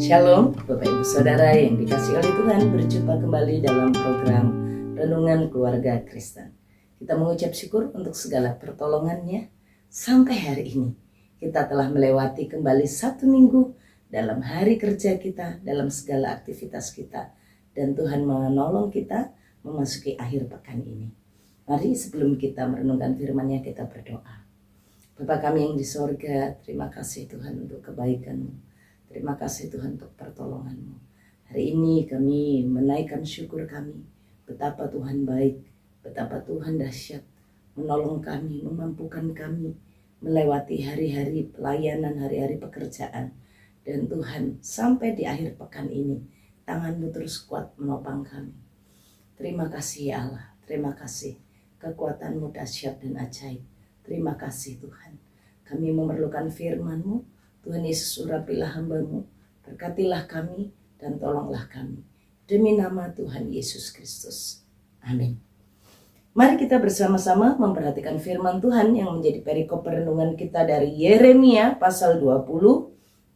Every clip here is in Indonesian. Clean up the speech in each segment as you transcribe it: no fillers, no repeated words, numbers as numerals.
Shalom Bapak Ibu Saudara yang dikasihi oleh Tuhan, berjumpa kembali dalam program Renungan Keluarga Kristen. Kita mengucap syukur untuk segala pertolongannya. Sampai hari ini kita telah melewati kembali 1 minggu dalam hari kerja kita, dalam segala aktivitas kita. Dan Tuhan menolong kita memasuki akhir pekan ini. Mari sebelum kita merenungkan firman-Nya, kita berdoa. Bapa kami yang di sorga, terima kasih Tuhan untuk kebaikan-Mu. Terima kasih Tuhan untuk pertolongan-Mu. Hari ini kami menaikkan syukur kami. Betapa Tuhan baik, betapa Tuhan dahsyat, menolong kami, memampukan kami melewati hari-hari pelayanan, hari-hari pekerjaan. Dan Tuhan, sampai di akhir pekan ini, tangan-Mu terus kuat menopang kami. Terima kasih ya Allah, terima kasih. Kekuatan-Mu dahsyat dan ajaib. Terima kasih Tuhan. Kami memerlukan firman-Mu. Tuhan Yesus, urapilah hamba-Mu, berkatilah kami dan tolonglah kami. Demi nama Tuhan Yesus Kristus. Amin. Mari kita bersama-sama memperhatikan firman Tuhan yang menjadi perikop renungan kita dari Yeremia pasal 20,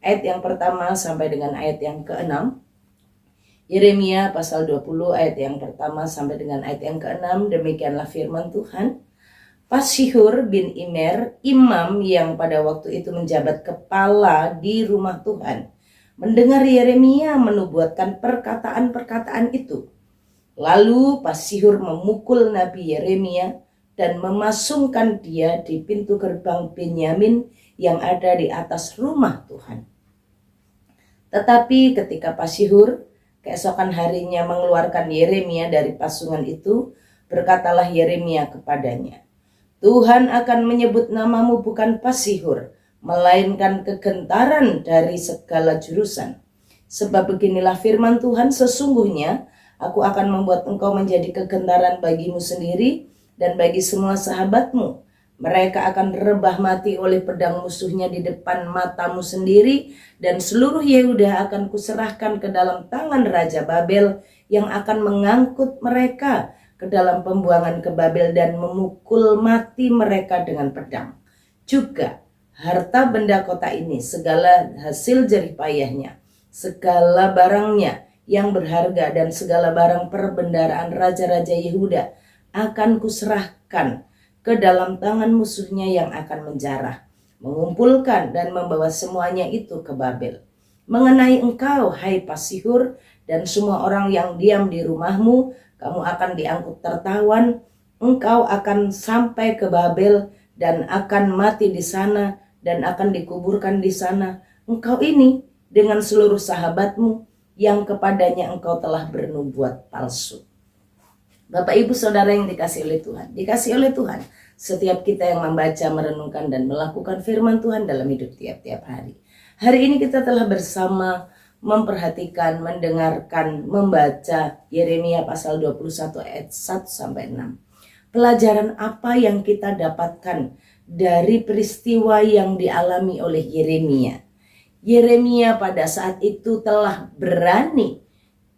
ayat yang pertama sampai dengan ayat yang ke-6. Yeremia pasal 20 ayat yang pertama sampai dengan ayat yang ke-6, demikianlah firman Tuhan. Pasihur bin Immer, imam yang pada waktu itu menjabat kepala di rumah Tuhan, mendengar Yeremia menubuatkan perkataan-perkataan itu. Lalu Pasihur memukul Nabi Yeremia dan memasungkan dia di pintu gerbang Benyamin yang ada di atas rumah Tuhan. Tetapi ketika Pasihur keesokan harinya mengeluarkan Yeremia dari pasungan itu, berkatalah Yeremia kepadanya, Tuhan akan menyebut namamu bukan Pasihur, melainkan kegentaran dari segala jurusan. Sebab beginilah firman Tuhan, sesungguhnya aku akan membuat engkau menjadi kegentaran bagimu sendiri dan bagi semua sahabatmu. Mereka akan rebah mati oleh pedang musuhnya di depan matamu sendiri, dan seluruh Yehuda akan kuserahkan ke dalam tangan Raja Babel yang akan mengangkut mereka ke dalam pembuangan ke Babel dan memukul mati mereka dengan pedang. Juga harta benda kota ini, segala hasil jerih payahnya, segala barangnya yang berharga dan segala barang perbendaraan raja-raja Yehuda akan kuserahkan ke dalam tangan musuhnya yang akan menjarah, mengumpulkan dan membawa semuanya itu ke Babel. Mengenai engkau, hai Pasihur, dan semua orang yang diam di rumahmu, kamu akan diangkut tertawan, engkau akan sampai ke Babel dan akan mati di sana dan akan dikuburkan di sana. Engkau ini dengan seluruh sahabatmu yang kepadanya engkau telah bernubuat palsu. Bapak Ibu Saudara yang dikasihi oleh Tuhan, setiap kita yang membaca, merenungkan dan melakukan firman Tuhan dalam hidup tiap-tiap hari. Hari ini kita telah bersama memperhatikan, mendengarkan, membaca Yeremia pasal 21 ayat 1 sampai 6. Pelajaran apa yang kita dapatkan dari peristiwa yang dialami oleh Yeremia? Yeremia pada saat itu telah berani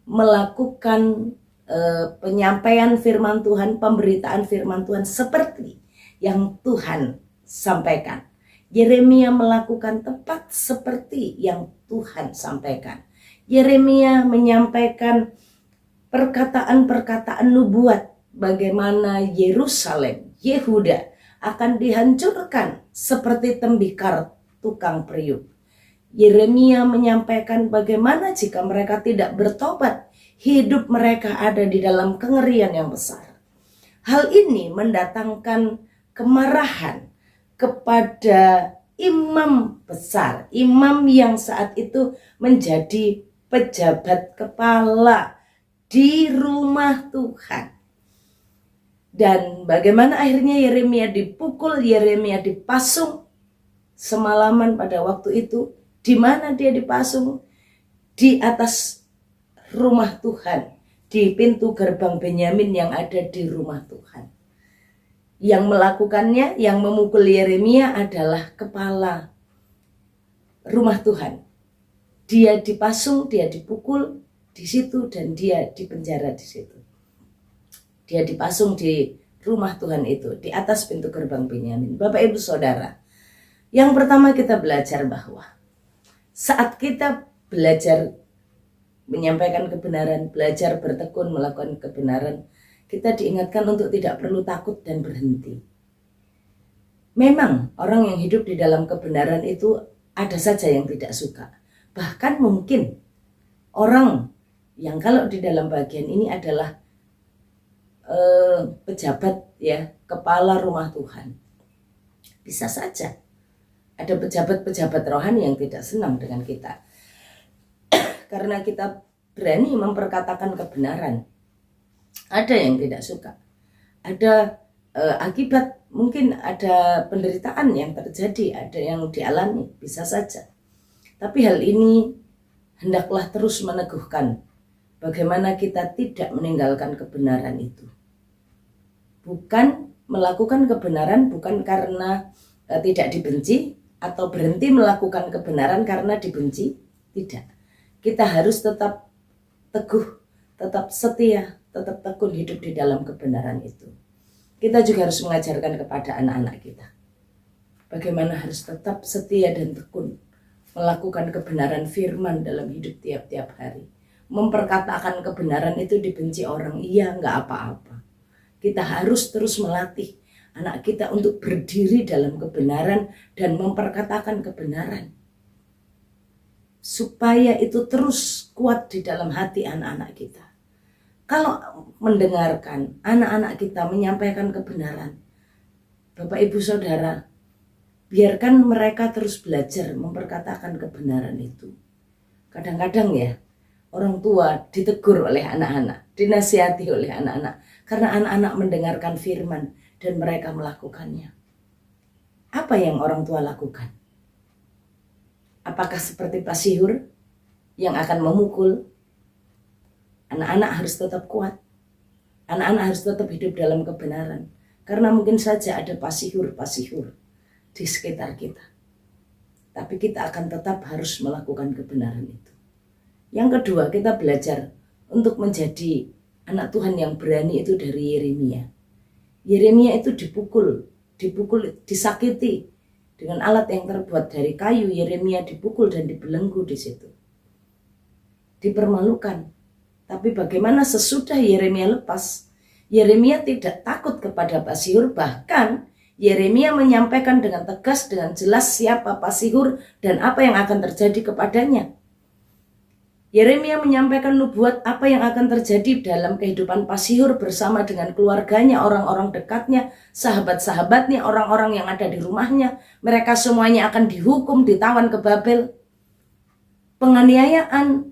melakukan penyampaian firman Tuhan, pemberitaan firman Tuhan seperti yang Tuhan sampaikan. Yeremia melakukan tepat seperti yang Tuhan sampaikan. Yeremia menyampaikan perkataan-perkataan nubuat bagaimana Yerusalem, Yehuda akan dihancurkan seperti tembikar tukang periuk. Yeremia menyampaikan bagaimana jika mereka tidak bertobat, hidup mereka ada di dalam kengerian yang besar. Hal ini mendatangkan kemarahan kepada imam besar, imam yang saat itu menjadi pejabat kepala di rumah Tuhan. Dan bagaimana akhirnya Yeremia dipukul, Yeremia dipasung semalaman pada waktu itu. Di mana dia dipasung? Di atas rumah Tuhan, di pintu gerbang Benyamin yang ada di rumah Tuhan. Yang melakukannya, yang memukul Yeremia adalah kepala rumah Tuhan. Dia dipasung, dia dipukul di situ dan dia dipenjara di situ. Dia dipasung di rumah Tuhan itu, di atas pintu gerbang Benyamin. Bapak Ibu Saudara, yang pertama kita belajar bahwa saat kita belajar menyampaikan kebenaran, belajar bertekun melakukan kebenaran, kita diingatkan untuk tidak perlu takut dan berhenti. Memang orang yang hidup di dalam kebenaran itu ada saja yang tidak suka. Bahkan mungkin orang yang kalau di dalam bagian ini adalah pejabat ya, kepala rumah Tuhan. Bisa saja ada pejabat-pejabat rohani yang tidak senang dengan kita. Karena kita berani memperkatakan kebenaran. Ada yang tidak suka. Ada akibat, mungkin ada penderitaan yang terjadi, ada yang dialami, bisa saja. Tapi hal ini hendaklah terus meneguhkan bagaimana kita tidak meninggalkan kebenaran itu. Bukan melakukan kebenaran bukan karena tidak dibenci, atau berhenti melakukan kebenaran karena dibenci, tidak. Kita harus tetap teguh, tetap setia, tetap tekun hidup di dalam kebenaran itu. Kita juga harus mengajarkan kepada anak-anak kita bagaimana harus tetap setia dan tekun melakukan kebenaran firman dalam hidup tiap-tiap hari. Memperkatakan kebenaran itu dibenci orang, iya nggak apa-apa. Kita harus terus melatih anak kita untuk berdiri dalam kebenaran dan memperkatakan kebenaran, supaya itu terus kuat di dalam hati anak-anak kita. Kalau mendengarkan anak-anak kita menyampaikan kebenaran, Bapak Ibu Saudara, biarkan mereka terus belajar memperkatakan kebenaran itu. Kadang-kadang ya, orang tua ditegur oleh anak-anak, dinasihati oleh anak-anak, karena anak-anak mendengarkan firman dan mereka melakukannya. Apa yang orang tua lakukan? Apakah seperti pasihur yang akan memukul? Anak-anak harus tetap kuat. Anak-anak harus tetap hidup dalam kebenaran. Karena mungkin saja ada pasihur-pasihur di sekitar kita. Tapi kita akan tetap harus melakukan kebenaran itu. Yang kedua, kita belajar untuk menjadi anak Tuhan yang berani itu dari Yeremia. Yeremia itu dipukul, disakiti dengan alat yang terbuat dari kayu. Yeremia dipukul dan dibelenggu di situ. Dipermalukan. Tapi bagaimana sesudah Yeremia lepas, Yeremia tidak takut kepada pasihur, bahkan Yeremia menyampaikan dengan tegas, dengan jelas siapa pasihur dan apa yang akan terjadi kepadanya. Yeremia menyampaikan nubuat apa yang akan terjadi dalam kehidupan pasihur bersama dengan keluarganya, orang-orang dekatnya, sahabat-sahabatnya, orang-orang yang ada di rumahnya. Mereka semuanya akan dihukum, ditawan ke Babel. Penganiayaan,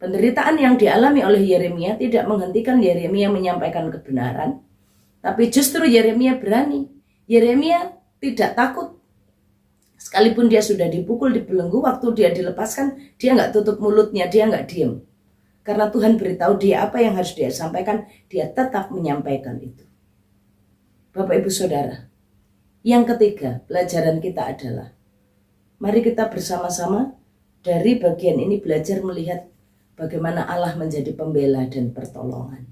penderitaan yang dialami oleh Yeremia tidak menghentikan Yeremia menyampaikan kebenaran, tapi justru Yeremia berani. Yeremia tidak takut. Sekalipun dia sudah dipukul, dibelenggu, waktu dia dilepaskan, dia nggak tutup mulutnya, dia nggak diem. Karena Tuhan beritahu dia apa yang harus dia sampaikan, dia tetap menyampaikan itu. Bapak Ibu Saudara, yang ketiga pelajaran kita adalah, mari kita bersama-sama dari bagian ini belajar melihat bagaimana Allah menjadi pembela dan pertolongan.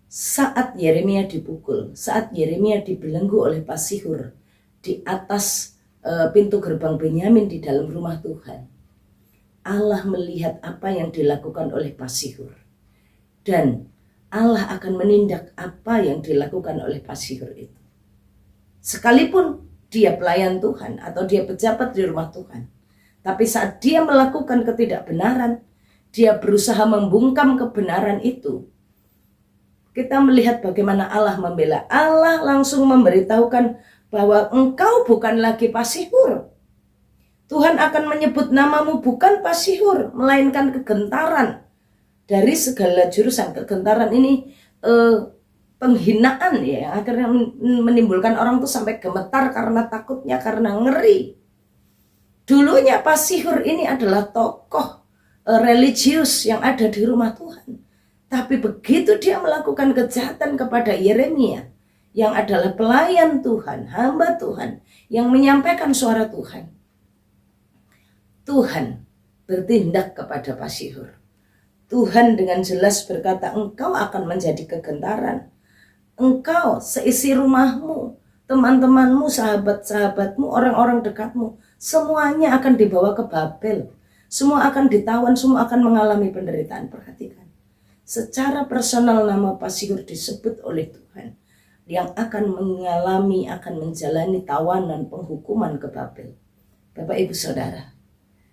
Saat Yeremia dipukul, saat Yeremia dibelenggu oleh pasihur di atas pintu gerbang Benyamin di dalam rumah Tuhan, Allah melihat apa yang dilakukan oleh pasihur. Dan Allah akan menindak apa yang dilakukan oleh pasihur itu. Sekalipun dia pelayan Tuhan atau dia pejabat di rumah Tuhan, tapi saat dia melakukan ketidakbenaran, dia berusaha membungkam kebenaran itu. Kita melihat bagaimana Allah membela. Allah langsung memberitahukan bahwa engkau bukan lagi pasihur. Tuhan akan menyebut namamu bukan pasihur, melainkan kegentaran. Dari segala jurusan, kegentaran ini penghinaan ya, akhirnya menimbulkan orang tuh sampai gemetar karena takutnya, karena ngeri. Dulunya pasihur ini adalah tokoh religius yang ada di rumah Tuhan. Tapi begitu dia melakukan kejahatan kepada Yeremia, yang adalah pelayan Tuhan, hamba Tuhan, yang menyampaikan suara Tuhan, Tuhan bertindak kepada pasihur. Tuhan dengan jelas berkata, engkau akan menjadi kegentaran. Engkau, seisi rumahmu, teman-temanmu, sahabat-sahabatmu, orang-orang dekatmu, semuanya akan dibawa ke Babel. Semua akan ditawan, semua akan mengalami penderitaan. Perhatikan, secara personal nama Pasihur disebut oleh Tuhan, yang akan mengalami, akan menjalani tawanan penghukuman ke Babel. Bapak Ibu Saudara,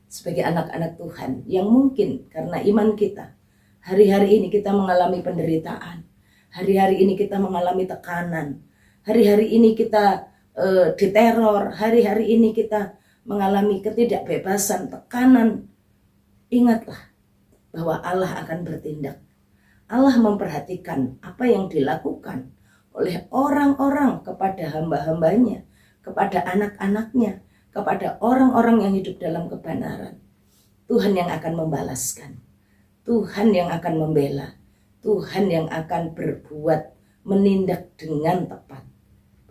sebagai anak-anak Tuhan yang mungkin karena iman kita, hari-hari ini kita mengalami penderitaan, hari-hari ini kita mengalami tekanan, hari-hari ini kita diteror, hari-hari ini kita mengalami ketidakbebasan, tekanan. Ingatlah bahwa Allah akan bertindak. Allah memperhatikan apa yang dilakukan oleh orang-orang kepada hamba-hambanya, kepada anak-anaknya, kepada orang-orang yang hidup dalam kebenaran. Tuhan yang akan membalaskan, Tuhan yang akan membela, Tuhan yang akan berbuat, menindak dengan tepat.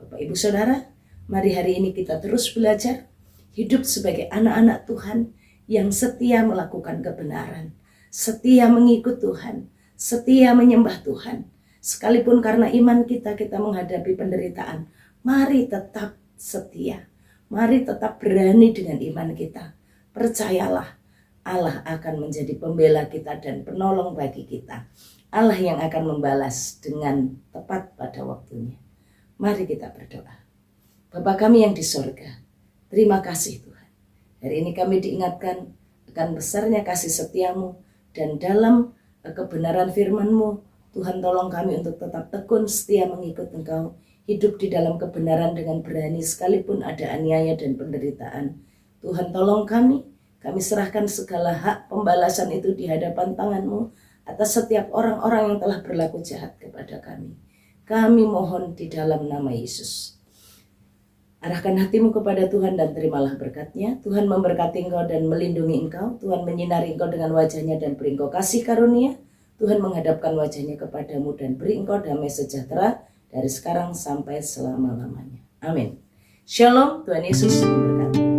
Bapak Ibu Saudara, mari hari ini kita terus belajar hidup sebagai anak-anak Tuhan yang setia melakukan kebenaran, setia mengikut Tuhan, setia menyembah Tuhan. Sekalipun karena iman kita menghadapi penderitaan, mari tetap setia, mari tetap berani dengan iman kita. Percayalah, Allah akan menjadi pembela kita dan penolong bagi kita. Allah yang akan membalas dengan tepat pada waktunya. Mari kita berdoa. Bapa kami yang di sorga, terima kasih Tuhan. Hari ini kami diingatkan akan besarnya kasih setiamu, dan dalam kebenaran firman-Mu, Tuhan tolong kami untuk tetap tekun setia mengikut Engkau, hidup di dalam kebenaran dengan berani sekalipun ada aniaya dan penderitaan. Tuhan tolong kami serahkan segala hak pembalasan itu di hadapan tangan-Mu atas setiap orang-orang yang telah berlaku jahat kepada kami. Kami mohon di dalam nama Yesus. Arahkan hatimu kepada Tuhan dan terimalah berkat-Nya. Tuhan memberkati engkau dan melindungi engkau. Tuhan menyinari engkau dengan wajah-Nya dan beri engkau kasih karunia. Tuhan menghadapkan wajah-Nya kepadamu dan beri engkau damai sejahtera dari sekarang sampai selama-lamanya. Amin. Shalom, Tuhan Yesus memberkati.